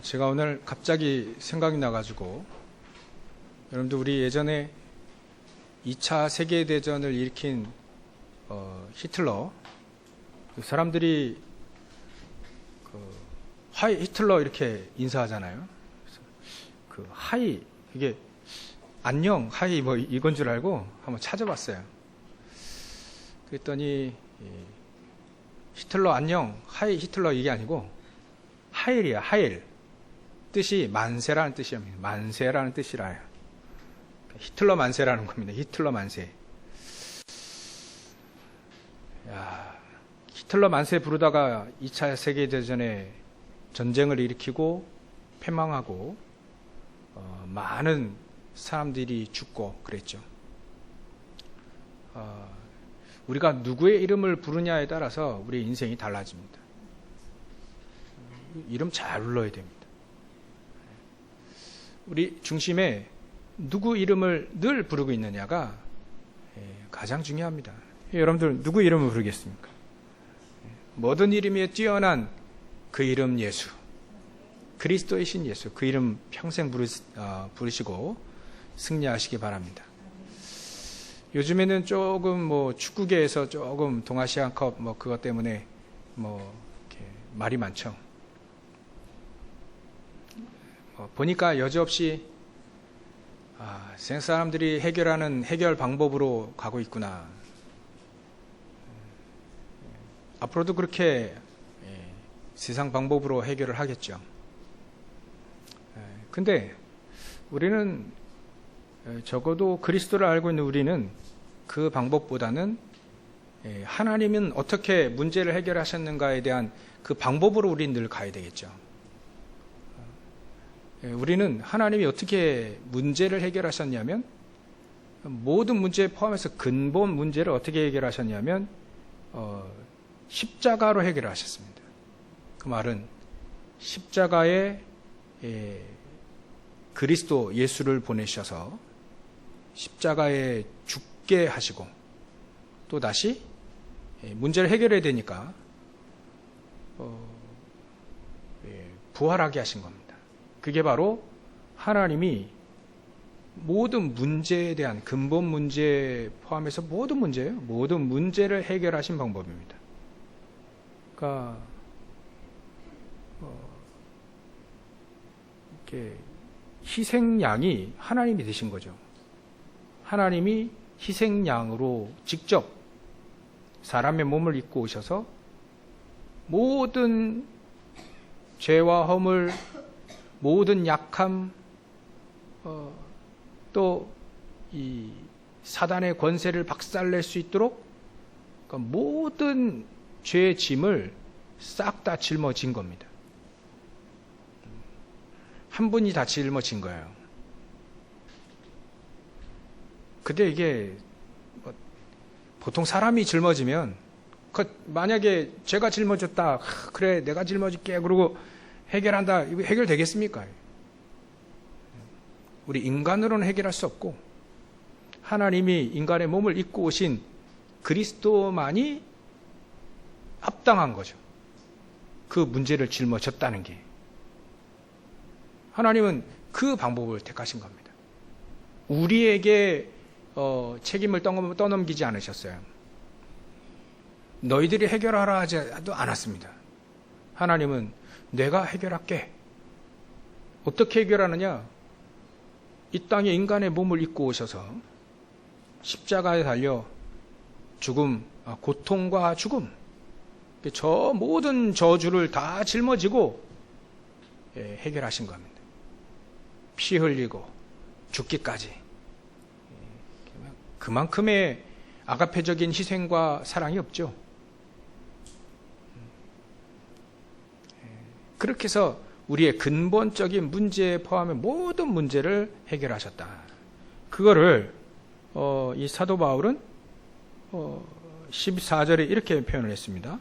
제가 오늘 갑자기 생각이 나가지고, 여러분들 우리 예전에 2차 세계대전을 일으킨 히틀러, 사람들이 하이 히틀러 이렇게 인사하잖아요. 그 하이, 이게 안녕 하이 뭐 이건 줄 알고 한번 찾아봤어요. 그랬더니 히틀러 안녕 하이 히틀러 이게 아니고 하일이야. 하일 뜻이 만세라는 뜻이랍니다. 만세라는 뜻이라요. 히틀러 만세라는 겁니다. 히틀러 만세. 야, 히틀러 만세 부르다가 2차 세계대전에 전쟁을 일으키고 패망하고 많은 사람들이 죽고 그랬죠. 우리가 누구의 이름을 부르냐에 따라서 우리의 인생이 달라집니다. 이름 잘 불러야 됩니다. 우리 중심에 누구 이름을 늘 부르고 있느냐가 가장 중요합니다. 여러분들 누구 이름을 부르겠습니까? 모든 이름에 뛰어난 그 이름 예수, 그리스도의 신 예수, 그 이름 평생 부르시고 승리하시기 바랍니다. 요즘에는 조금 뭐 축구계에서 조금 동아시안컵 뭐 그것 때문에 뭐 이렇게 말이 많죠. 보니까 여지없이 세상 사람들이 해결하는 해결 방법으로 가고 있구나. 앞으로도 그렇게 세상 방법으로 해결을 하겠죠. 근데 우리는 적어도 그리스도를 알고 있는 우리는 그 방법보다는 하나님은 어떻게 문제를 해결하셨는가에 대한 그 방법으로 우리는 늘 가야 되겠죠. 우리는 하나님이 어떻게 문제를 해결하셨냐면 모든 문제에 포함해서 근본 문제를 어떻게 해결하셨냐면 십자가로 해결하셨습니다. 그 말은 십자가에 그리스도 예수를 보내셔서 십자가에 죽게 하시고 또 다시 문제를 해결해야 되니까 부활하게 하신 겁니다. 그게 바로 하나님이 모든 문제에 대한 근본 문제 포함해서 모든 문제예요. 모든 문제를 해결하신 방법입니다. 그러니까 이렇게 희생양이 하나님이 되신 거죠. 하나님이 희생양으로 직접 사람의 몸을 입고 오셔서 모든 죄와 허물, 모든 약함, 또 이 사단의 권세를 박살낼 수 있도록 그러니까 모든 죄의 짐을 싹 다 짊어진 겁니다. 한 분이 다 짊어진 거예요. 근데 이게 보통 사람이 짊어지면 만약에 제가 짊어졌다, 그래 내가 짊어질게 그러고 해결한다, 이거 해결되겠습니까? 우리 인간으로는 해결할 수 없고 하나님이 인간의 몸을 입고 오신 그리스도만이 합당한 거죠. 그 문제를 짊어졌다는 게. 하나님은 그 방법을 택하신 겁니다. 우리에게 책임을 떠넘기지 않으셨어요. 너희들이 해결하라 하지도 않았습니다. 하나님은 내가 해결할게. 어떻게 해결하느냐? 이 땅에 인간의 몸을 입고 오셔서 십자가에 달려 죽음, 고통과 죽음, 저 모든 저주를 다 짊어지고 해결하신 겁니다. 피 흘리고 죽기까지. 그만큼의 아가페적인 희생과 사랑이 없죠. 그렇게 해서 우리의 근본적인 문제에 포함해 모든 문제를 해결하셨다. 그거를 이 사도 바울은 14절에 이렇게 표현을 했습니다.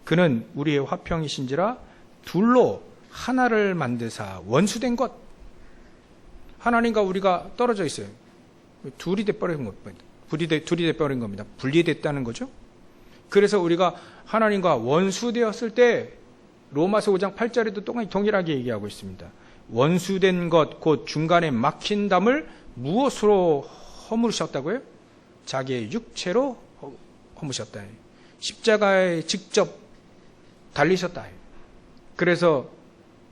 그는 우리의 화평이신지라 둘로 하나를 만드사 원수된 것. 하나님과 우리가 떨어져 있어요. 둘이 돼버린 겁니다. 둘이 돼버린 겁니다. 분리됐다는 거죠. 그래서 우리가 하나님과 원수되었을 때 로마서 5장 8절에도 동일하게 얘기하고 있습니다. 원수된 것 곧 중간에 막힌 담을 무엇으로 허물으셨다고요? 자기의 육체로 허무셨다. 십자가에 직접 달리셨다. 그래서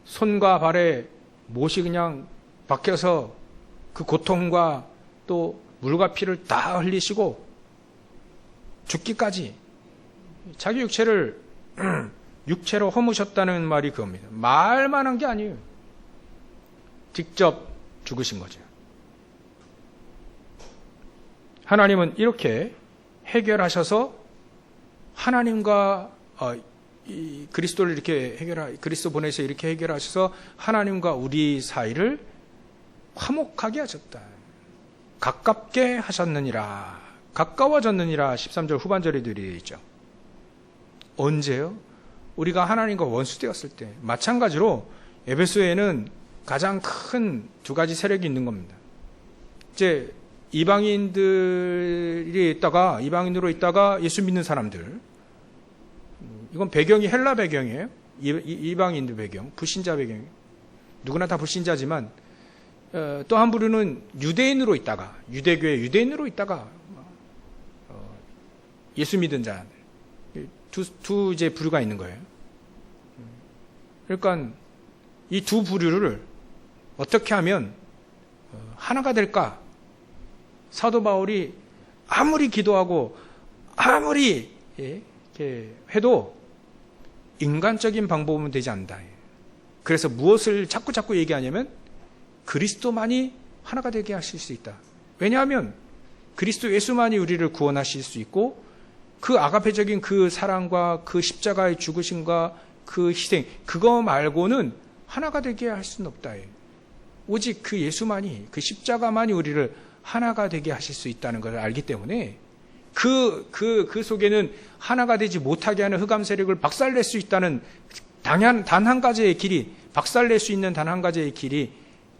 손과 발에 못이 그냥 박혀서 그 고통과 또 물과 피를 다 흘리시고 죽기까지 자기 육체를 육체로 허무셨다는 말이 그겁니다. 말만 한 게 아니에요. 직접 죽으신 거죠. 하나님은 이렇게 해결하셔서 하나님과 이 그리스도를 이렇게 그리스도 보내서 이렇게 해결하셔서 하나님과 우리 사이를 화목하게 하셨다. 가깝게 하셨느니라. 가까워졌느니라. 13절 후반절에 되어 있죠. 언제요? 우리가 하나님과 원수되었을 때. 마찬가지로 에베소에는 가장 큰 두 가지 세력이 있는 겁니다. 이제 이방인으로 있다가 예수 믿는 사람들. 이건 배경이 헬라 배경이에요. 이방인들 배경, 불신자 배경이에요. 누구나 다 불신자지만 또 한 부류는 유대인으로 있다가 유대교의 유대인으로 있다가 예수 믿은 자들. 두 이제 부류가 있는 거예요. 그러니까 이 두 부류를 어떻게 하면 하나가 될까? 사도 바울이 아무리 기도하고 아무리 이렇게 해도 인간적인 방법은 되지 않는다. 그래서 무엇을 자꾸 얘기하냐면 그리스도만이 하나가 되게 하실 수 있다. 왜냐하면 그리스도 예수만이 우리를 구원하실 수 있고 그 아가페적인 그 사랑과 그 십자가의 죽으심과 그 희생 그거 말고는 하나가 되게 할 수는 없다. 오직 그 예수만이 그 십자가만이 우리를 하나가 되게 하실 수 있다는 것을 알기 때문에 그 속에는 하나가 되지 못하게 하는 흑암 세력을 박살낼 수 있다는 단 한 가지의 길이 박살낼 수 있는 단 한 가지의 길이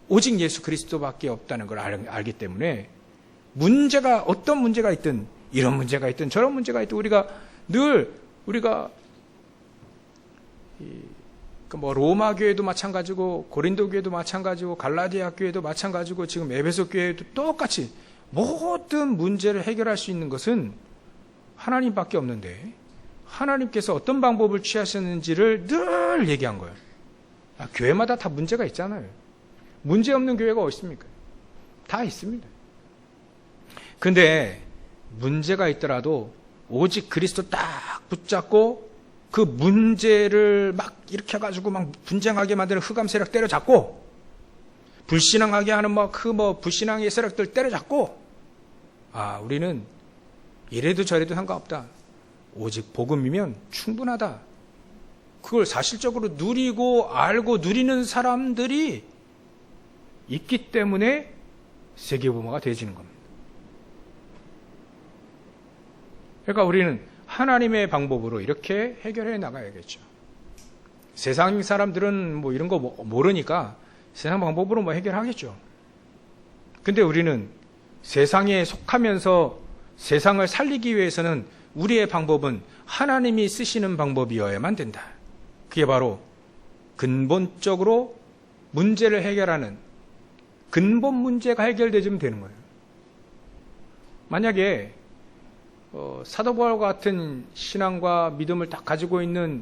오직 예수 그리스도밖에 없다는 걸 알기 때문에 문제가 어떤 문제가 있든 이런 문제가 있든 저런 문제가 있든 우리가 뭐 로마 교회도 마찬가지고 고린도 교회도 마찬가지고 갈라디아 교회도 마찬가지고 지금 에베소 교회도 똑같이 모든 문제를 해결할 수 있는 것은 하나님밖에 없는데 하나님께서 어떤 방법을 취하셨는지를 늘 얘기한 거예요. 교회마다 다 문제가 있잖아요. 문제 없는 교회가 어디 있습니까? 다 있습니다. 근데 문제가 있더라도 오직 그리스도 딱 붙잡고 그 문제를 막 일으켜가지고 막 분쟁하게 만드는 흑암 세력 때려잡고 불신앙하게 하는 불신앙의 세력들 때려잡고 우리는 이래도 저래도 상관없다. 오직 복음이면 충분하다. 그걸 사실적으로 누리고 알고 누리는 사람들이 있기 때문에 세계보모가 되어지는 겁니다. 그러니까 우리는 하나님의 방법으로 이렇게 해결해 나가야겠죠. 세상 사람들은 뭐 이런 거 모르니까 세상 방법으로 뭐 해결하겠죠. 근데 우리는 세상에 속하면서 세상을 살리기 위해서는 우리의 방법은 하나님이 쓰시는 방법이어야만 된다. 그게 바로 근본적으로 문제를 해결하는 근본 문제가 해결되면 되는 거예요. 만약에 사도 바울과 같은 신앙과 믿음을 딱 가지고 있는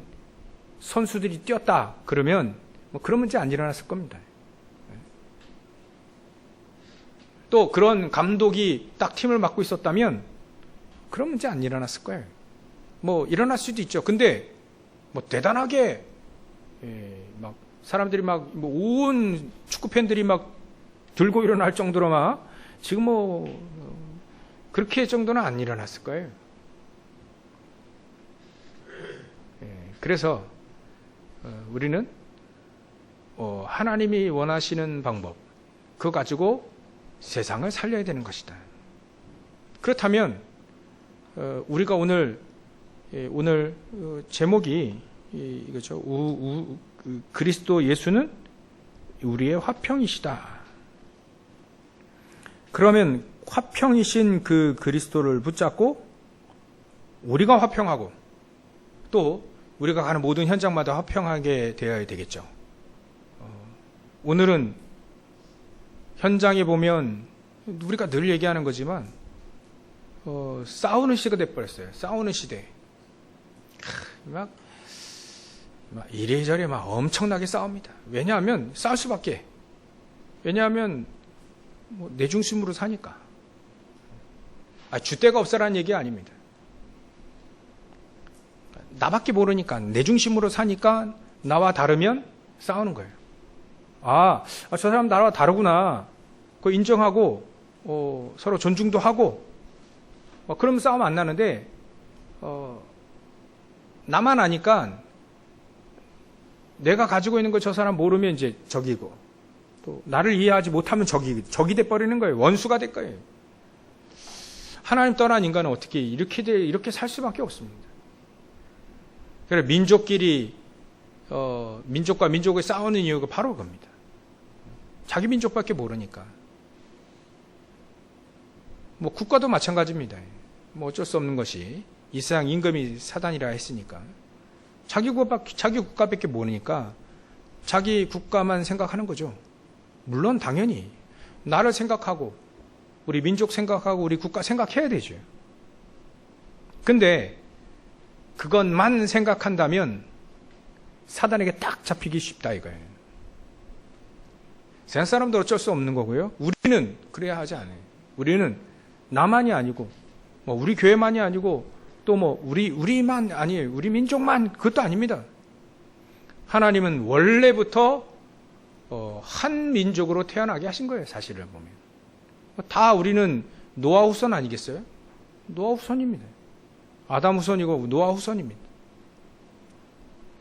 선수들이 뛰었다 그러면 그런 문제 안 일어났을 겁니다. 또 그런 감독이 딱 팀을 맡고 있었다면 그런 문제 안 일어났을 거예요. 일어날 수도 있죠. 근데 대단하게 막 사람들이 온 축구 팬들이 막 들고 일어날 정도로 지금 그렇게 정도는 안 일어났을 거예요. 그래서 우리는 하나님이 원하시는 방법 그거 가지고 세상을 살려야 되는 것이다. 그렇다면 우리가 오늘 제목이 이거죠. 그리스도 예수는 우리의 화평이시다. 그러면 화평이신 그 그리스도를 붙잡고 우리가 화평하고 또 우리가 가는 모든 현장마다 화평하게 되어야 되겠죠. 오늘은 현장에 보면 우리가 늘 얘기하는 거지만 싸우는 시대가 돼버렸어요. 싸우는 시대. 막 이래저래 막 엄청나게 싸웁니다. 왜냐하면 싸울 수밖에. 왜냐하면 내 중심으로 사니까. 줏대가 없어라는 얘기 아닙니다. 나밖에 모르니까, 내 중심으로 사니까 나와 다르면 싸우는 거예요. 저 사람 나와 다르구나. 그거 인정하고 서로 존중도 하고 그러면 싸움 안 나는데 나만 아니까 내가 가지고 있는 거 저 사람 모르면 이제 적이고 또 나를 이해하지 못하면 적이 돼버리는 거예요. 원수가 될 거예요. 하나님 떠난 인간은 어떻게 이렇게 살 수밖에 없습니다. 그래서 민족끼리 민족과 민족이 싸우는 이유가 바로 그겁니다. 자기 민족밖에 모르니까. 국가도 마찬가지입니다. 어쩔 수 없는 것이 이 세상 임금이 사단이라 했으니까 자기 국가밖에 모르니까 자기 국가만 생각하는 거죠. 물론 당연히 나를 생각하고 우리 민족 생각하고 우리 국가 생각해야 되죠. 근데 그것만 생각한다면 사단에게 딱 잡히기 쉽다 이거예요. 세상 사람도 어쩔 수 없는 거고요. 우리는 그래야 하지 않아요. 우리는 나만이 아니고 우리 교회만이 아니고 또 우리만 아니에요. 우리 민족만 그것도 아닙니다. 하나님은 원래부터 한 민족으로 태어나게 하신 거예요. 사실을 보면 다 우리는 노아 후손 아니겠어요? 노아 후손입니다. 아담 후손이고 노아 후손입니다.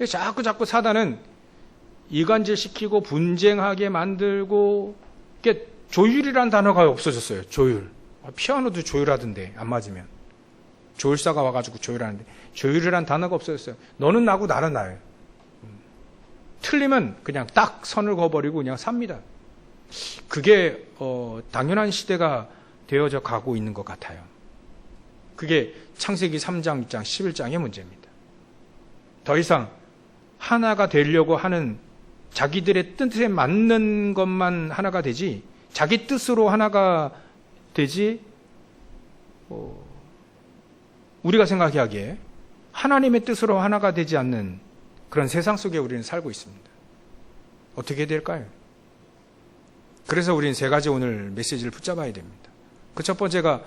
자꾸 사단은 이간질시키고 분쟁하게 만들고 조율이라는 단어가 없어졌어요. 조율. 피아노도 조율하던데 안 맞으면 조율사가 와가지고 조율하는데 조율이라는 단어가 없어졌어요. 너는 나고 나는 나예요. 틀리면 그냥 딱 선을 그어버리고 그냥 삽니다. 그게 당연한 시대가 되어져 가고 있는 것 같아요. 그게 창세기 3장, 2장, 11장의 문제입니다. 더 이상 하나가 되려고 하는 자기들의 뜻에 맞는 것만 하나가 되지 자기 뜻으로 하나가 되지 우리가 생각하기에 하나님의 뜻으로 하나가 되지 않는 그런 세상 속에 우리는 살고 있습니다. 어떻게 될까요? 그래서 우리는 세 가지 오늘 메시지를 붙잡아야 됩니다. 그 첫 번째가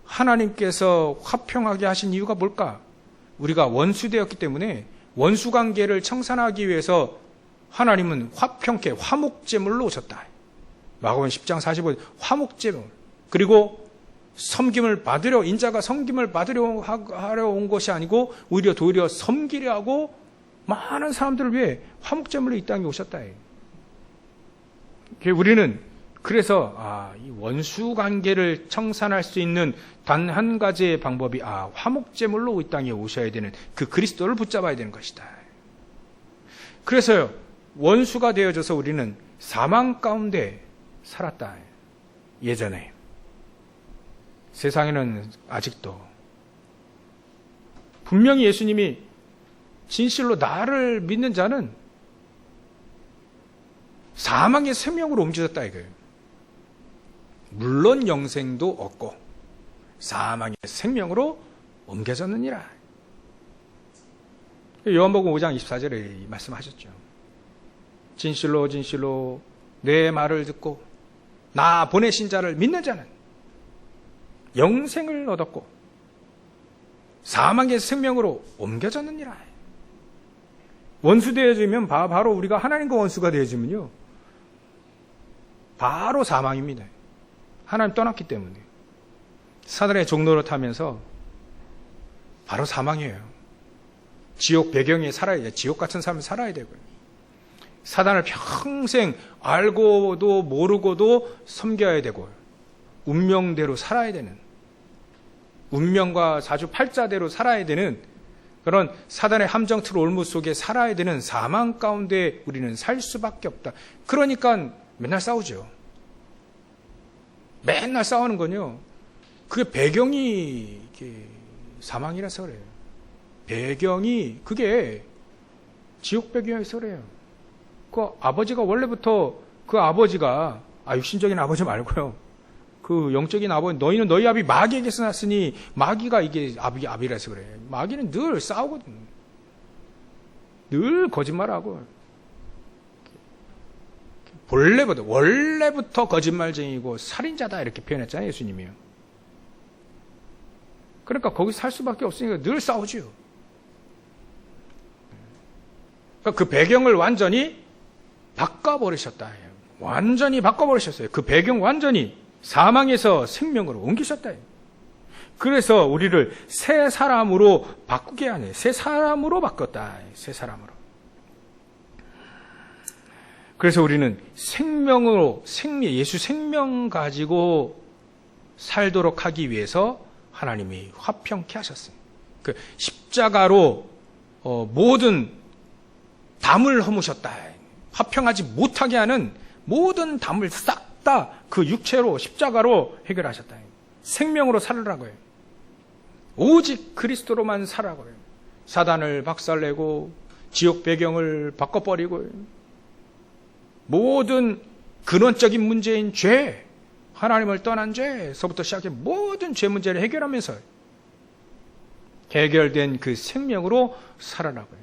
하나님께서 화평하게 하신 이유가 뭘까? 우리가 원수되었기 때문에 원수관계를 청산하기 위해서 하나님은 화평케 화목제물로 오셨다. 마가복음 10장 45절 화목제물. 그리고 섬김을 받으려 인자가 섬김을 받으려 하려 온 것이 아니고 도리어 섬기려 하고 많은 사람들을 위해 화목제물로 이 땅에 오셨다. 우리는 그래서 이 원수 관계를 청산할 수 있는 단 한 가지의 방법이 화목제물로 이 땅에 오셔야 되는 그 그리스도를 붙잡아야 되는 것이다. 그래서요 원수가 되어져서 우리는 사망 가운데 살았다. 예전에 세상에는 아직도 분명히 예수님이 진실로 나를 믿는 자는 사망의 생명으로 옮겨졌다 이거예요. 물론 영생도 없고 사망의 생명으로 옮겨졌느니라. 요한복음 5장 24절에 말씀하셨죠. 진실로 진실로 내 말을 듣고 나 보내신 자를 믿는 자는 영생을 얻었고 사망의 생명으로 옮겨졌느니라. 원수 되어지면 바로 우리가 하나님과 원수가 되어지면요 바로 사망입니다. 하나님 떠났기 때문에 사단의 종로를 타면서 바로 사망이에요. 지옥 배경에 살아야 돼요. 지옥 같은 삶을 살아야 되고요. 사단을 평생 알고도 모르고도 섬겨야 되고 운명대로 살아야 되는 운명과 사주팔자대로 살아야 되는 그런 사단의 함정틀 올무 속에 살아야 되는 사망 가운데 우리는 살 수밖에 없다. 그러니까 맨날 싸우죠. 맨날 싸우는 건요. 그게 배경이 사망이라서 그래요. 배경이 그게 지옥 배경에서 그래요. 그 아버지가 원래부터 그 아버지가 육신적인 아버지 말고요. 그 영적인 아버지, 너희는 너희 아비 마귀에게서 났으니 마귀가 이게 아비라서 그래. 마귀는 늘 싸우거든. 늘 거짓말하고. 원래부터 거짓말쟁이고 살인자다 이렇게 표현했잖아요, 예수님이요. 그러니까 거기 살 수밖에 없으니까 늘 싸우지요. 그러니까 그 배경을 완전히 바꿔버리셨다. 완전히 바꿔버리셨어요. 그 배경 완전히 사망에서 생명으로 옮기셨다. 그래서 우리를 새 사람으로 바꾸게 하네. 새 사람으로 바꿨다. 새 사람으로. 그래서 우리는 생명으로, 예수 생명 가지고 살도록 하기 위해서 하나님이 화평케 하셨어요. 그 십자가로 모든 담을 허무셨다. 화평하지 못하게 하는 모든 담을 싹 다 그 육체로 십자가로 해결하셨다. 생명으로 살으라고요. 오직 그리스도로만 살아고요. 사단을 박살내고 지옥 배경을 바꿔버리고 모든 근원적인 문제인 죄, 하나님을 떠난 죄에서부터 시작해 모든 죄 문제를 해결하면서 해결된 그 생명으로 살아나고요.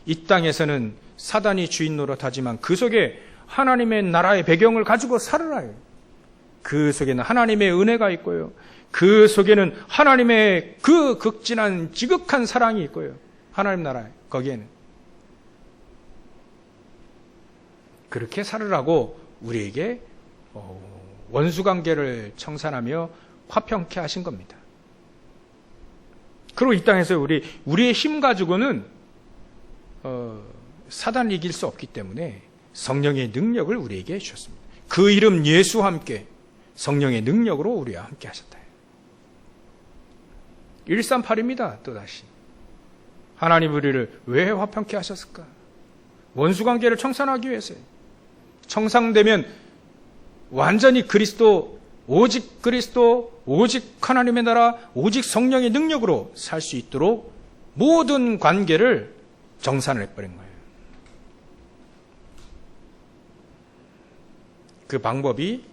이 땅에서는 사단이 주인 노릇하지만 그 속에 하나님의 나라의 배경을 가지고 살아나요. 그 속에는 하나님의 은혜가 있고요. 그 속에는 하나님의 그 극진한 지극한 사랑이 있고요. 하나님 나라에 거기에는 그렇게 살으라고 우리에게 원수관계를 청산하며 화평케 하신 겁니다. 그리고 이 땅에서 우리의 힘 가지고는 사단을 이길 수 없기 때문에 성령의 능력을 우리에게 주셨습니다. 그 이름 예수와 함께 성령의 능력으로 우리와 함께 하셨다. 138입니다. 또다시 하나님 우리를 왜 화평케 하셨을까? 원수관계를 청산하기 위해서요. 청산되면 완전히 그리스도, 오직 하나님의 나라, 오직 성령의 능력으로 살 수 있도록 모든 관계를 정산을 해버린 거예요. 그 방법이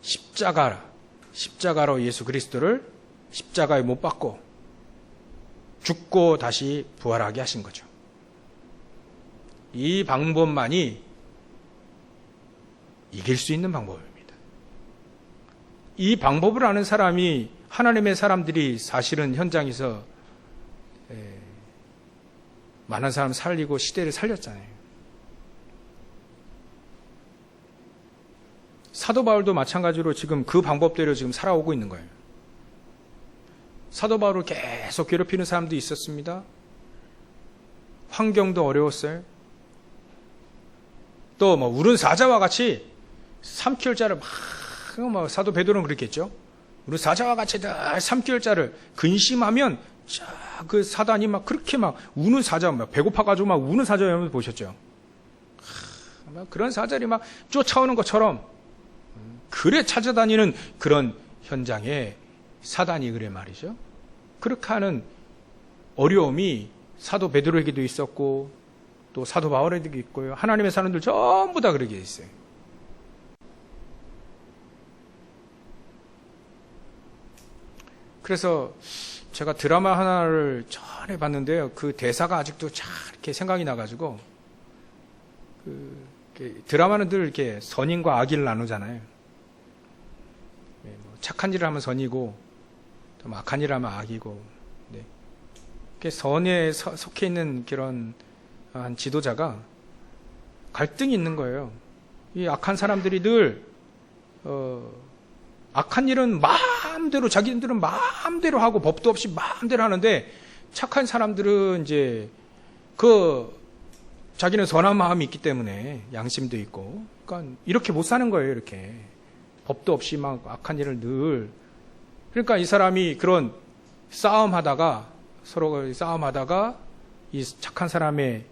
십자가로 예수 그리스도를 십자가에 못 박고 죽고 다시 부활하게 하신 거죠. 이 방법만이 이길 수 있는 방법입니다. 이 방법을 아는 사람이 하나님의 사람들이 사실은 현장에서 많은 사람 살리고 시대를 살렸잖아요. 사도 바울도 마찬가지로 지금 그 방법대로 지금 살아오고 있는 거예요. 사도 바울을 계속 괴롭히는 사람도 있었습니다. 환경도 어려웠어요. 또 울은 사자와 같이 삼킬 자를 막 사도 베드로는 그랬겠죠. 우리 사자와 같이 늘 삼킬 자를 근심하면 그 사단이 막 그렇게 막 우는 사자, 막 배고파가지고 막 우는 사자 여러분 보셨죠? 그런 사자들이 막 쫓아오는 것처럼 그래 찾아다니는 그런 현장에 사단이 그래 말이죠. 그렇게 하는 어려움이 사도 베드로에게도 있었고 또 사도 바울에게도 있고요. 하나님의 사람들 전부 다 그렇게 있어요. 그래서 제가 드라마 하나를 전에 봤는데요. 그 대사가 아직도 잘 이렇게 생각이 나가지고 드라마는 늘 이렇게 선인과 악인을 나누잖아요. 착한 일을 하면 선이고 좀 악한 일을 하면 악이고 선에 속해 있는 그런 한 지도자가 갈등이 있는 거예요. 이 악한 사람들이 늘 악한 일은 마음대로 자기들은 마음대로 하고 법도 없이 마음대로 하는데 착한 사람들은 이제 자기는 선한 마음이 있기 때문에 양심도 있고 그러니까 이렇게 못 사는 거예요. 이렇게 법도 없이 막 악한 일을 늘 그러니까 이 사람이 그런 서로 싸움하다가 이 착한 사람의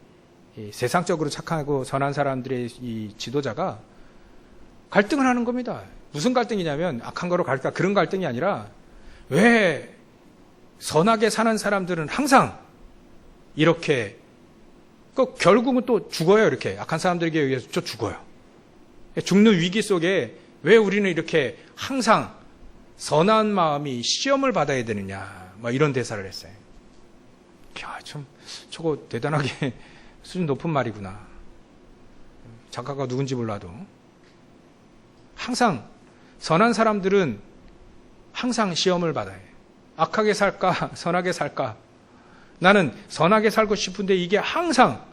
세상적으로 착하고 선한 사람들의 이 지도자가 갈등을 하는 겁니다. 무슨 갈등이냐면 악한 거로 갈까 그런 갈등이 아니라 왜 선하게 사는 사람들은 항상 이렇게 결국은 또 죽어요. 이렇게 악한 사람들에게 의해서 또 죽어요. 죽는 위기 속에 왜 우리는 이렇게 항상 선한 마음이 시험을 받아야 되느냐, 이런 대사를 했어요. 야, 참 저거 대단하게 수준 높은 말이구나. 작가가 누군지 몰라도 항상 선한 사람들은 항상 시험을 받아요. 악하게 살까 선하게 살까. 나는 선하게 살고 싶은데 이게 항상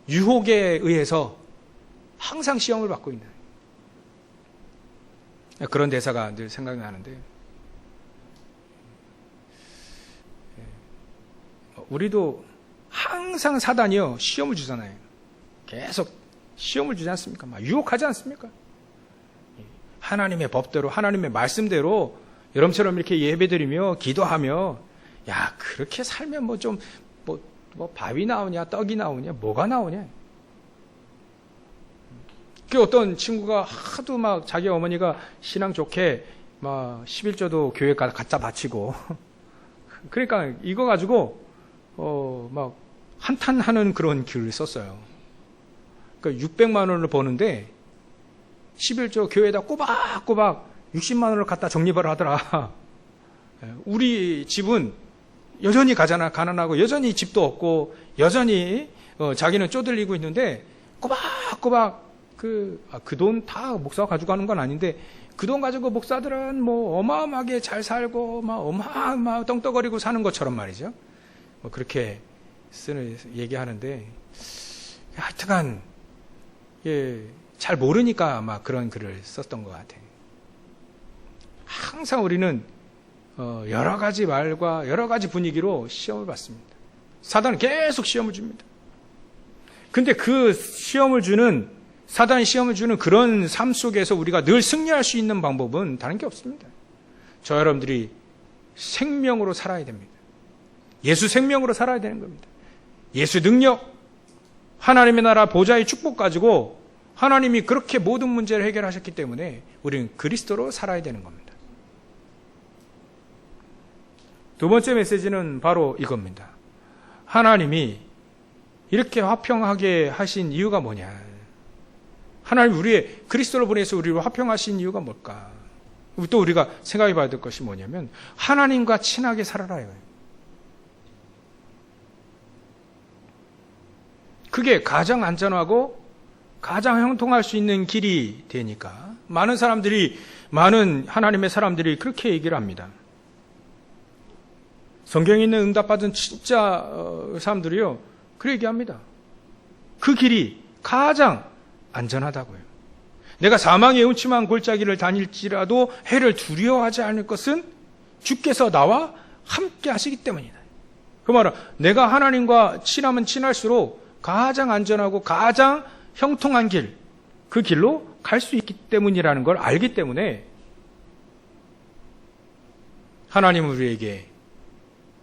유혹에 의해서 항상 시험을 받고 있는 그런 대사가 늘 생각이 나는데, 우리도 항상 사단이요 시험을 주잖아요. 계속 시험을 주지 않습니까? 막 유혹하지 않습니까? 하나님의 법대로 하나님의 말씀대로 여러분처럼 이렇게 예배드리며 기도하며, 야, 그렇게 살면 뭐 밥이 나오냐 떡이 나오냐 뭐가 나오냐. 그 어떤 친구가 하도 막 자기 어머니가 신앙 좋게 막 11조도 교회 갖다 바치고 그러니까 이거 가지고 막 한탄하는 그런 글을 썼어요. 그러니까 600만 원을 버는데 11조 교회에다 꼬박꼬박 60만 원을 갖다 적립을 하더라. 우리 집은 여전히 가난하고 여전히 집도 없고 여전히 자기는 쪼들리고 있는데 꼬박꼬박 그 돈 다 목사가 가져가는 건 아닌데 그 돈 가지고 목사들은 뭐 어마어마하게 잘 살고 막 어마어마하게 떵떵거리고 사는 것처럼 말이죠. 그렇게 얘기하는데, 하여튼간 잘 모르니까 아마 그런 글을 썼던 것 같아요. 항상 우리는 여러 가지 말과 여러 가지 분위기로 시험을 받습니다. 사단은 계속 시험을 줍니다. 근데 그 사단이 시험을 주는 그런 삶 속에서 우리가 늘 승리할 수 있는 방법은 다른 게 없습니다. 저 여러분들이 생명으로 살아야 됩니다. 예수 생명으로 살아야 되는 겁니다. 예수 능력, 하나님의 나라 보좌의 축복 가지고 하나님이 그렇게 모든 문제를 해결하셨기 때문에 우리는 그리스도로 살아야 되는 겁니다. 두 번째 메시지는 바로 이겁니다. 하나님이 이렇게 화평하게 하신 이유가 뭐냐? 하나님 우리의 그리스도를 보내서 우리를 화평하신 이유가 뭘까? 또 우리가 생각해 봐야 될 것이 뭐냐면 하나님과 친하게 살아라 이거예요. 그게 가장 안전하고 가장 형통할 수 있는 길이 되니까 많은 하나님의 사람들이 그렇게 얘기를 합니다. 성경에 있는 응답받은 진짜 사람들이요 그렇게 얘기합니다. 그 길이 가장 안전하다고요. 내가 사망의 음침한 골짜기를 다닐지라도 해를 두려워하지 않을 것은 주께서 나와 함께 하시기 때문이다. 그 말은 내가 하나님과 친하면 친할수록 가장 안전하고 가장 형통한 길, 그 길로 갈 수 있기 때문이라는 걸 알기 때문에 하나님은 우리에게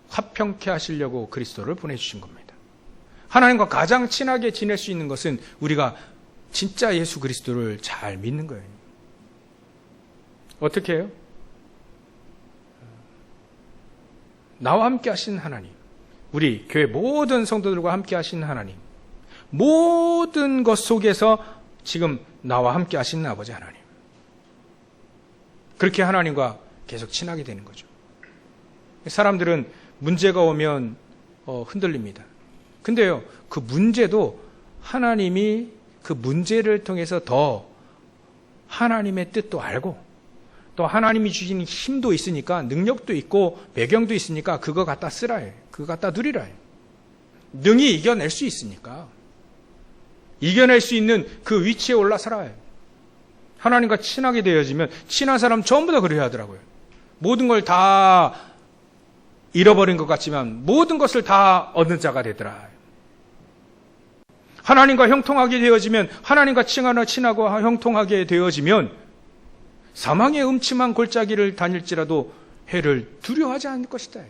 화평케 하시려고 그리스도를 보내주신 겁니다. 하나님과 가장 친하게 지낼 수 있는 것은 우리가 진짜 예수 그리스도를 잘 믿는 거예요. 어떻게 해요? 나와 함께 하신 하나님, 우리 교회 모든 성도들과 함께 하신 하나님, 모든 것 속에서 지금 나와 함께 하신 아버지 하나님, 그렇게 하나님과 계속 친하게 되는 거죠. 사람들은 문제가 오면 흔들립니다. 근데요, 그 문제도 하나님이 그 문제를 통해서 더 하나님의 뜻도 알고 또 하나님이 주신 힘도 있으니까 능력도 있고 배경도 있으니까 그거 갖다 쓰라 해. 그거 갖다 누리라 해. 능히 이겨낼 수 있으니까 이겨낼 수 있는 그 위치에 올라서라 해. 하나님과 친하게 되어지면 친한 사람 전부 다 그래야 하더라고요. 모든 걸 다 잃어버린 것 같지만 모든 것을 다 얻는 자가 되더라. 하나님과 형통하게 되어지면 하나님과 친하고 형통하게 되어지면 사망의 음침한 골짜기를 다닐지라도 해를 두려워하지 않을 것이다.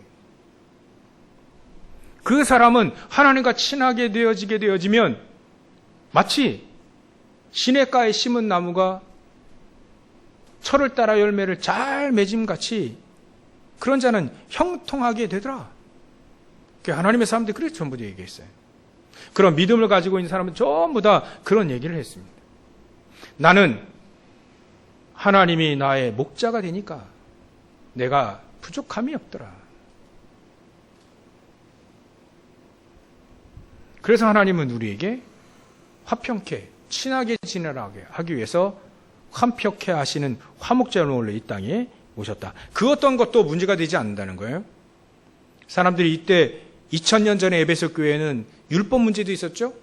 그 사람은 하나님과 친하게 되어지게 되어지면 마치 시냇가에 심은 나무가 철을 따라 열매를 잘 맺음같이 그런 자는 형통하게 되더라. 하나님의 사람들이 그렇게 전부 얘기했어요. 그런 믿음을 가지고 있는 사람은 전부 다 그런 얘기를 했습니다. 나는 하나님이 나의 목자가 되니까 내가 부족함이 없더라. 그래서 하나님은 우리에게 화평케, 친하게 지내라게 하기 위해서 화평케 하시는 화목제물로 이 땅에 오셨다. 그 어떤 것도 문제가 되지 않는다는 거예요. 사람들이 이때 2000년 전에 에베소 교회에는 율법 문제도 있었죠.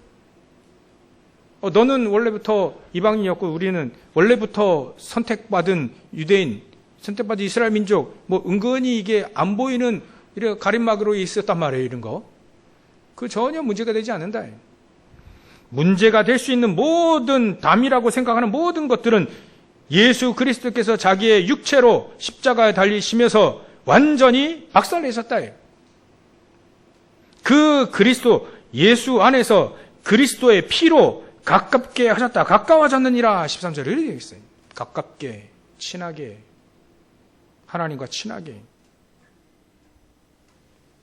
너는 원래부터 이방인이었고 우리는 원래부터 선택받은 유대인, 선택받은 이스라엘 민족, 은근히 이게 안 보이는 이런 가림막으로 있었단 말이에요. 이런 거. 그 전혀 문제가 되지 않는다. 문제가 될 수 있는 모든 담이라고 생각하는 모든 것들은 예수 그리스도께서 자기의 육체로 십자가에 달리시면서 완전히 박살내셨다. 그 그리스도 예수 안에서 그리스도의 피로 가깝게 하셨다. 가까워졌느니라. 13절에 이렇게 되어 있어요. 가깝게, 친하게, 하나님과 친하게.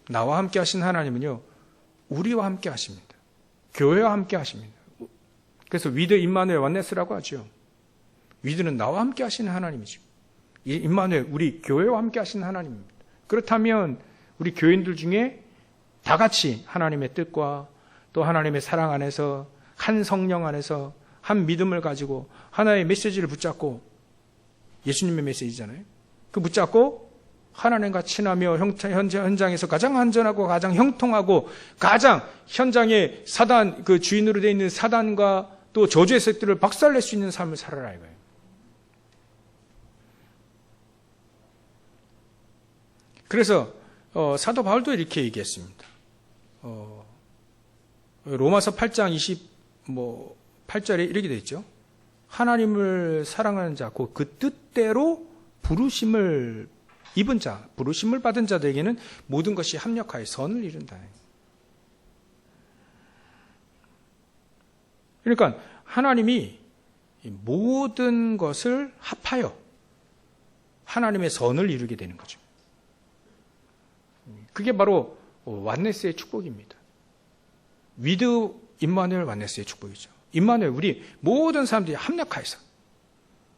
나와 함께 하신 하나님은요, 우리와 함께 하십니다. 교회와 함께 하십니다. 그래서 위드 임마누엘 원네스라고 하죠. 위드는 나와 함께 하시는 하나님이죠. 이 임마누엘, 우리 교회와 함께 하시는 하나님입니다. 그렇다면 우리 교인들 중에 다 같이 하나님의 뜻과 또 하나님의 사랑 안에서 한 성령 안에서 한 믿음을 가지고 하나의 메시지를 붙잡고, 예수님의 메시지잖아요. 그 붙잡고 하나님과 친하며 현장에서 가장 안전하고 가장 형통하고 가장 현장에 사단, 그 주인으로 되어 있는 사단과 또 저주의 세력들을 박살낼 수 있는 삶을 살아라 이거예요. 그래서 사도 바울도 이렇게 얘기했습니다. 로마서 8장 28절에 이렇게 되어 있죠. 하나님을 사랑하는 자, 그 뜻대로 부르심을 입은 자, 부르심을 받은 자들에게는 모든 것이 합력하여 선을 이룬다. 그러니까 하나님이 모든 것을 합하여 하나님의 선을 이루게 되는 거죠. 그게 바로 완네스의 축복입니다. 위드 임마누엘 완네스의 축복이죠. 임마누엘, 우리 모든 사람들이 합력하여서,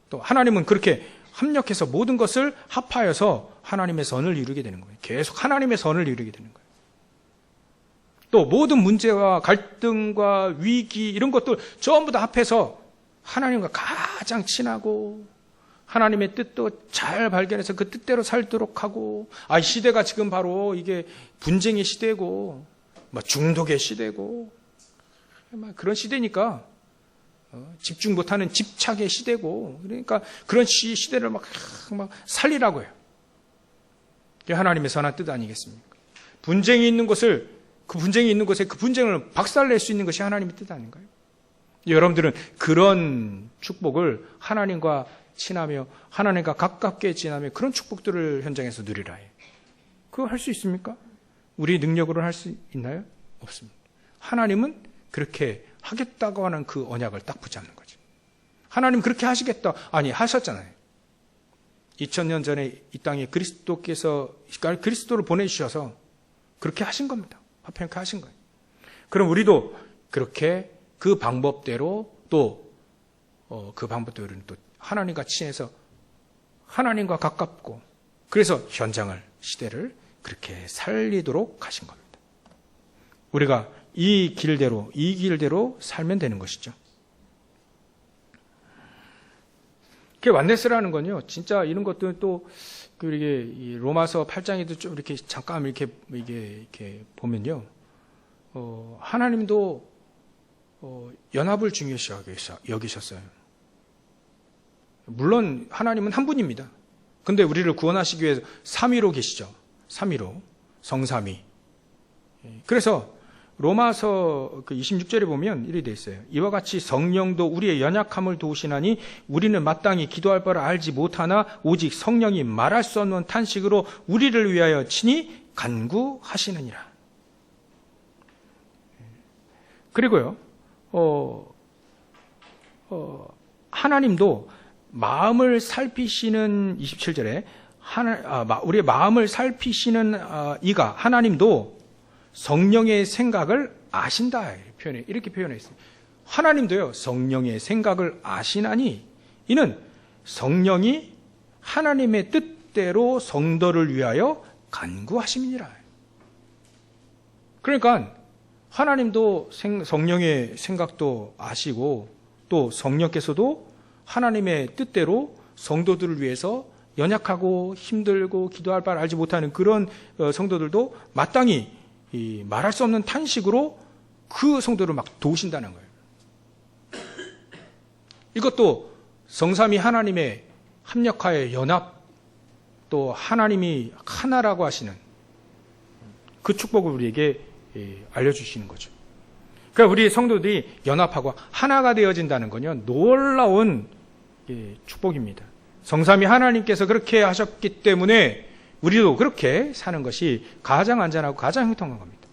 또 하나님은 그렇게 합력해서 모든 것을 합하여서 하나님의 선을 이루게 되는 거예요. 계속 하나님의 선을 이루게 되는 거예요. 또 모든 문제와 갈등과 위기 이런 것들 전부 다 합해서 하나님과 가장 친하고 하나님의 뜻도 잘 발견해서 그 뜻대로 살도록 하고, 시대가 지금 바로 이게 분쟁의 시대고 중독의 시대고 그런 시대니까 집중 못하는 집착의 시대고, 그러니까 그런 시대를 막 살리라고 해요. 그게 하나님의 선한 뜻 아니겠습니까? 분쟁이 있는 곳을, 그 분쟁이 있는 곳에 그 분쟁을 박살낼 수 있는 것이 하나님의 뜻 아닌가요? 여러분들은 그런 축복을 하나님과 친하며 하나님과 가깝게 지나며 그런 축복들을 현장에서 누리라 해요. 그거 할 수 있습니까? 우리 능력으로 할 수 있나요? 없습니다. 하나님은 그렇게 하겠다고 하는 그 언약을 딱 붙잡는 거죠. 하나님 그렇게 하시겠다. 아니, 하셨잖아요. 2000년 전에 이 땅에 그리스도를 보내주셔서 그렇게 하신 겁니다. 화평케 하신 거예요. 그럼 우리도 그렇게 그 방법대로 또 그 방법대로는 또 하나님과 친해서 하나님과 가깝고, 그래서 현장을, 시대를 그렇게 살리도록 하신 겁니다. 우리가 이 길대로 살면 되는 것이죠. 그 완네스라는 건요, 진짜 이런 것들은 또, 이게 로마서 8장에도 좀 이렇게 잠깐 이렇게 보면요, 하나님도 연합을 중요시 여기셨어요. 물론 하나님은 한 분입니다. 근데 우리를 구원하시기 위해서 3위로 계시죠. 3위로, 성삼위. 그래서 로마서 26절에 보면 이렇게 되어 있어요. 이와 같이 성령도 우리의 연약함을 도우시나니 우리는 마땅히 기도할 바를 알지 못하나 오직 성령이 말할 수 없는 탄식으로 우리를 위하여 친히 간구하시느니라. 그리고요, 하나님도 마음을 살피시는 27절에 우리의 마음을 살피시는 이가 하나님도 성령의 생각을 아신다. 이렇게 표현했습니다. 하나님도요, 성령의 생각을 아시나니 이는 성령이 하나님의 뜻대로 성도를 위하여 간구하심이니라. 그러니까 하나님도 성령의 생각도 아시고 또 성령께서도 하나님의 뜻대로 성도들을 위해서 연약하고 힘들고 기도할 바를 알지 못하는 그런 성도들도 마땅히 말할 수 없는 탄식으로 그 성도를 막 도우신다는 거예요. 이것도 성삼위 하나님의 합력하여 연합, 또 하나님이 하나라고 하시는 그 축복을 우리에게 알려주시는 거죠. 그러니까 우리 성도들이 연합하고 하나가 되어진다는 건요, 놀라운 축복입니다. 성삼위 하나님께서 그렇게 하셨기 때문에 우리도 그렇게 사는 것이 가장 안전하고 가장 형통한 겁니다.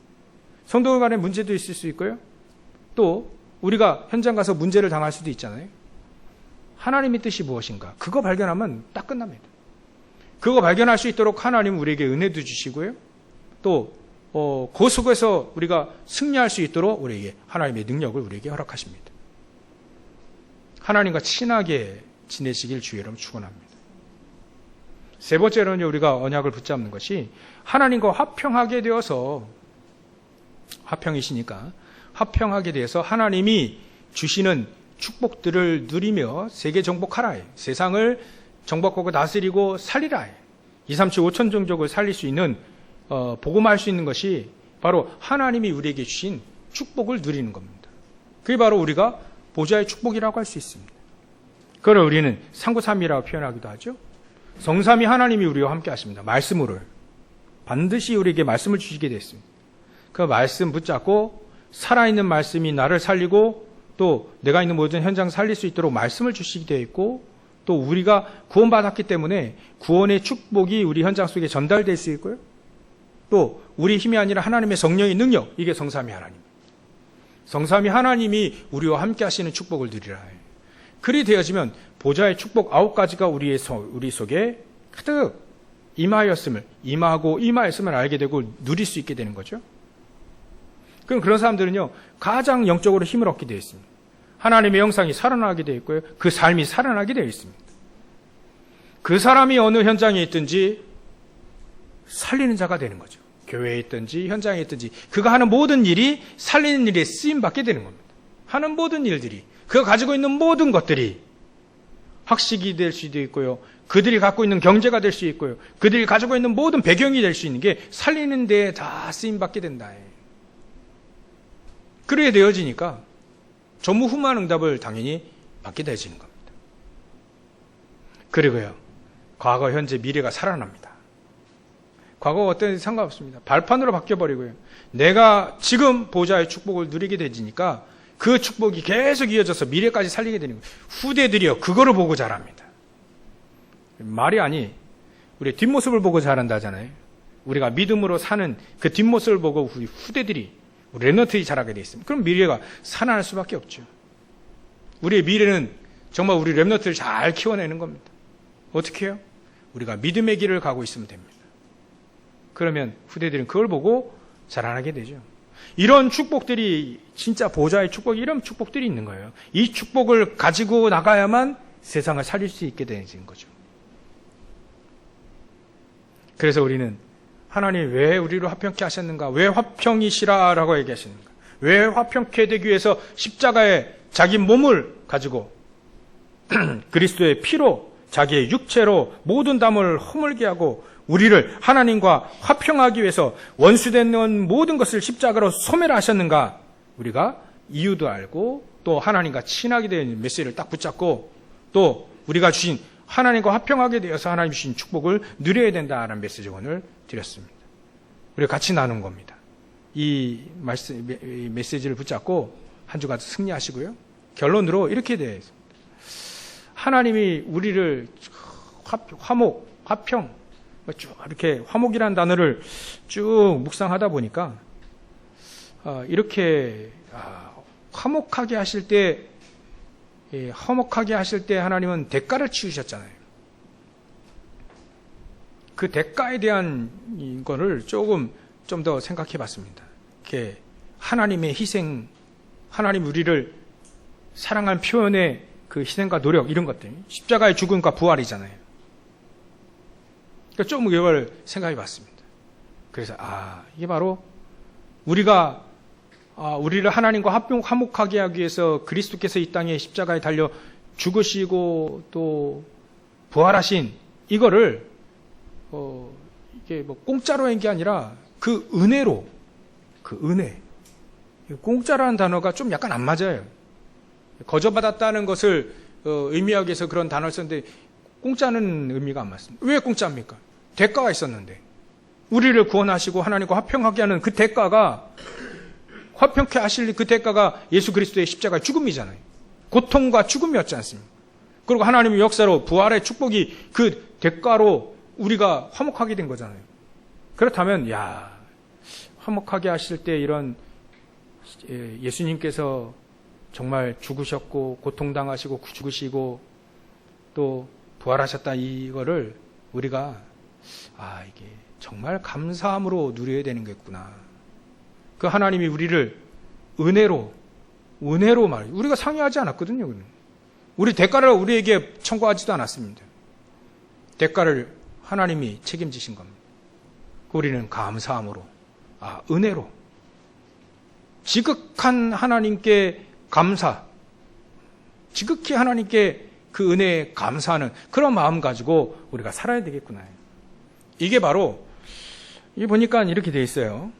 성도 간에 문제도 있을 수 있고요. 또 우리가 현장 가서 문제를 당할 수도 있잖아요. 하나님의 뜻이 무엇인가? 그거 발견하면 딱 끝납니다. 그거 발견할 수 있도록 하나님은 우리에게 은혜도 주시고요. 또 그 속에서 우리가 승리할 수 있도록 우리에게 하나님의 능력을 우리에게 허락하십니다. 하나님과 친하게 지내시길 주의 이름으로 축원합니다. 세 번째로는 우리가 언약을 붙잡는 것이 하나님과 화평하게 되어서, 화평이시니까 화평하게 되어서 하나님이 주시는 축복들을 누리며 세계 정복하라. 세상을 정복하고 다스리고 살리라. 2, 3, 7, 5천 종족을 살릴 수 있는 복음할 수 있는 것이 바로 하나님이 우리에게 주신 축복을 누리는 겁니다. 그게 바로 우리가 보좌의 축복이라고 할 수 있습니다. 그걸 우리는 상구삼위라고 표현하기도 하죠. 성삼위 하나님이 우리와 함께 하십니다. 말씀으로 반드시 우리에게 말씀을 주시게 됐습니다. 그 말씀 붙잡고 살아있는 말씀이 나를 살리고 또 내가 있는 모든 현장 살릴 수 있도록 말씀을 주시게 되어 있고, 또 우리가 구원받았기 때문에 구원의 축복이 우리 현장 속에 전달될 수 있고요. 또 우리 힘이 아니라 하나님의 성령의 능력, 이게 성삼위 하나님. 성삼위 하나님이 우리와 함께 하시는 축복을 누리라. 그리 되어지면 보좌의 축복 9가지가 우리 속에 가득 임하였음을 알게 되고 누릴 수 있게 되는 거죠. 그럼 그런 사람들은요, 가장 영적으로 힘을 얻게 되어 있습니다. 하나님의 형상이 살아나게 되어 있고요. 그 삶이 살아나게 되어 있습니다. 그 사람이 어느 현장에 있든지 살리는 자가 되는 거죠. 교회에 있든지 현장에 있든지 그가 하는 모든 일이 살리는 일에 쓰임받게 되는 겁니다. 하는 모든 일들이, 그가 가지고 있는 모든 것들이 학식이 될 수도 있고요. 그들이 갖고 있는 경제가 될 수 있고요. 그들이 가지고 있는 모든 배경이 될 수 있는 게 살리는 데에 다 쓰임받게 된다. 그래야 되어지니까 전무후무한 응답을 당연히 받게 되어지는 겁니다. 그리고요, 과거, 현재, 미래가 살아납니다. 과거가 어떤지 상관없습니다. 발판으로 바뀌어버리고요. 내가 지금 보좌의 축복을 누리게 되지니까 그 축복이 계속 이어져서 미래까지 살리게 되는 거예요. 후대들이요, 그거를 보고 자랍니다. 말이 아니, 우리 뒷모습을 보고 자란다잖아요. 우리가 믿음으로 사는 그 뒷모습을 보고 우리 후대들이, 우리 랩넌트들이 자라게 되어 있습니다. 그럼 미래가 살아날 수밖에 없죠. 우리의 미래는 정말 우리 랩넌트를 잘 키워내는 겁니다. 어떻게 해요? 우리가 믿음의 길을 가고 있으면 됩니다. 그러면 후대들은 그걸 보고 자라나게 되죠. 이런 축복들이, 진짜 보좌의 축복, 이런 축복들이 있는 거예요. 이 축복을 가지고 나가야만 세상을 살릴 수 있게 되는 거죠. 그래서 우리는 하나님 왜 우리를 화평케 하셨는가? 왜 화평이시라라고 얘기하시는가? 왜 화평케 되기 위해서 십자가에 자기 몸을 가지고 그리스도의 피로 자기의 육체로 모든 담을 허물게 하고 우리를 하나님과 화평하기 위해서 원수되는 모든 것을 십자가로 소멸하셨는가? 우리가 이유도 알고 또 하나님과 친하게 되는 메시지를 딱 붙잡고 또 우리가 주신 하나님과 화평하게 되어서 하나님 주신 축복을 누려야 된다는 메시지 오늘 드렸습니다. 우리가 같이 나눈 겁니다. 이 메시지를 붙잡고 한 주간 승리하시고요. 결론으로 이렇게 되어 있습니다. 하나님이 우리를 화평, 쭉 이렇게 화목이라는 단어를 쭉 묵상하다 보니까 이렇게 화목하게 하실 때 하나님은 대가를 치우셨잖아요. 그 대가에 대한 거를 조금 좀 더 생각해 봤습니다. 이렇게 하나님의 희생, 하나님 우리를 사랑한 표현의 그 희생과 노력 이런 것들, 십자가의 죽음과 부활이잖아요. 그러니까 좀 이걸 생각해 봤습니다. 그래서 이게 바로 우리가 우리를 하나님과 화목하게 하기 위해서 그리스도께서 이 땅에 십자가에 달려 죽으시고 또 부활하신 이거를 이게 뭐 공짜로 한 게 아니라 그 은혜로, 그 은혜, 공짜라는 단어가 좀 약간 안 맞아요. 거저받았다는 것을 의미하기 위해서 그런 단어를 썼는데 공짜는 의미가 안 맞습니다. 왜 공짜입니까? 대가가 있었는데 우리를 구원하시고 하나님과 화평하게 하는 그 대가가, 화평케 하실 그 대가가 예수 그리스도의 십자가의 죽음이잖아요. 고통과 죽음이었지 않습니까? 그리고 하나님의 역사로 부활의 축복이 그 대가로 우리가 화목하게 된 거잖아요. 그렇다면 화목하게 하실 때 이런 예수님께서 정말 죽으셨고 고통당하시고 죽으시고 또 부활하셨다, 이거를 우리가 이게 정말 감사함으로 누려야 되는 거겠구나. 그 하나님이 우리를 은혜로 말이에요. 우리가 상의하지 않았거든요. 우리 대가를 우리에게 청구하지도 않았습니다. 대가를 하나님이 책임지신 겁니다. 우리는 감사함으로, 은혜로, 지극한 하나님께 감사, 지극히 하나님께 그 은혜에 감사하는 그런 마음 가지고 우리가 살아야 되겠구나. 이게 바로, 이게 보니까 이렇게 돼 있어요.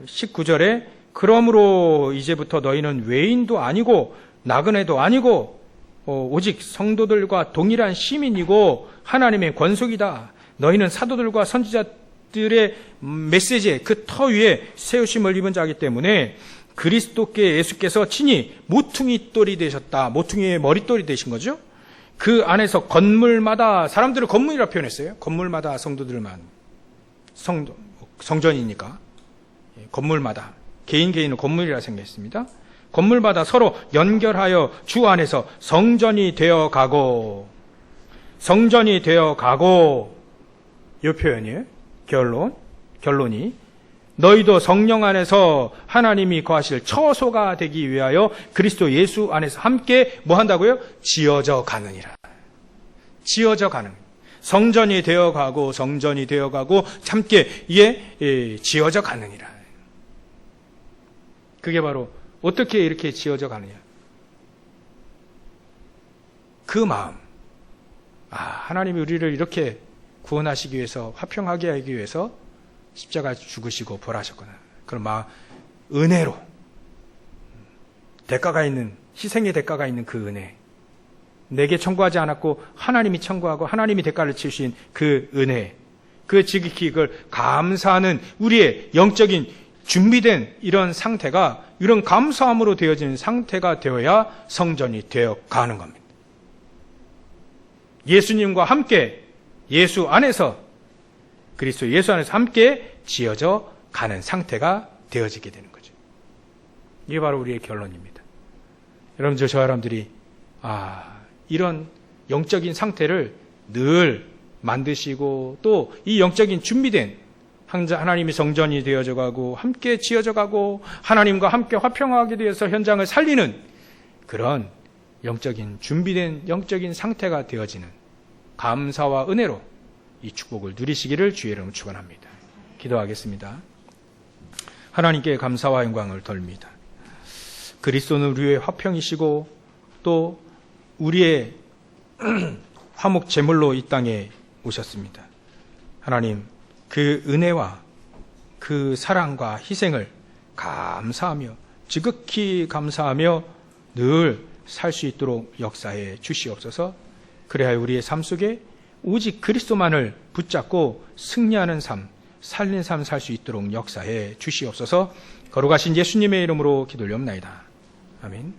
19절에 그러므로 이제부터 너희는 외인도 아니고 나그네도 아니고 오직 성도들과 동일한 시민이고 하나님의 권속이다. 너희는 사도들과 선지자들의 메시지의 그 터 위에 세우심을 입은 자이기 때문에 그리스도께 예수께서 친히 모퉁이 돌이 되셨다. 모퉁이의 머릿돌이 되신 거죠. 그 안에서 건물마다, 사람들을 건물이라 표현했어요. 건물마다 성도들만, 성전이니까 건물마다, 개인은 건물이라 생각했습니다. 건물마다 서로 연결하여 주 안에서 성전이 되어 가고 이 표현이에요. 결론이 너희도 성령 안에서 하나님이 거하실 처소가 되기 위하여 그리스도 예수 안에서 함께 뭐 한다고요? 지어져 가느니라. 지어져 가는, 성전이 되어 가고 함께 지어져 가느니라. 그게 바로 어떻게 이렇게 지어져 가느냐. 그 마음. 하나님이 우리를 이렇게 구원하시기 위해서, 화평하게 하기 위해서 십자가 죽으시고 부활하셨구나. 그런 마음, 은혜로, 대가가 있는, 희생의 대가가 있는 그 은혜. 내게 청구하지 않았고 하나님이 청구하고 하나님이 대가를 치우신 그 은혜. 그 지극히 그걸 감사하는 우리의 영적인 준비된 이런 상태가, 이런 감사함으로 되어지는 상태가 되어야 성전이 되어 가는 겁니다. 예수님과 함께 예수 안에서, 그리스도 예수 안에서 함께 지어져 가는 상태가 되어지게 되는 거죠. 이게 바로 우리의 결론입니다. 여러분, 저와 여러분들이 이런 영적인 상태를 늘 만드시고 또 이 영적인 준비된 하나님의 성전이 되어져 가고 함께 지어져 가고 하나님과 함께 화평하게 되어서 현장을 살리는 그런 영적인 준비된 영적인 상태가 되어지는 감사와 은혜로 이 축복을 누리시기를 주의 이름으로 축원합니다. 기도하겠습니다. 하나님께 감사와 영광을 돌립니다. 그리스도는 우리의 화평이시고 또 우리의 화목 제물로 이 땅에 오셨습니다. 하나님, 그 은혜와 그 사랑과 희생을 감사하며 지극히 감사하며 늘 살 수 있도록 역사해 주시옵소서. 그래야 우리의 삶 속에 오직 그리스도만을 붙잡고 승리하는 삶, 살린 삶 살 수 있도록 역사해 주시옵소서. 거룩하신 예수님의 이름으로 기도를 옵나이다. 아멘.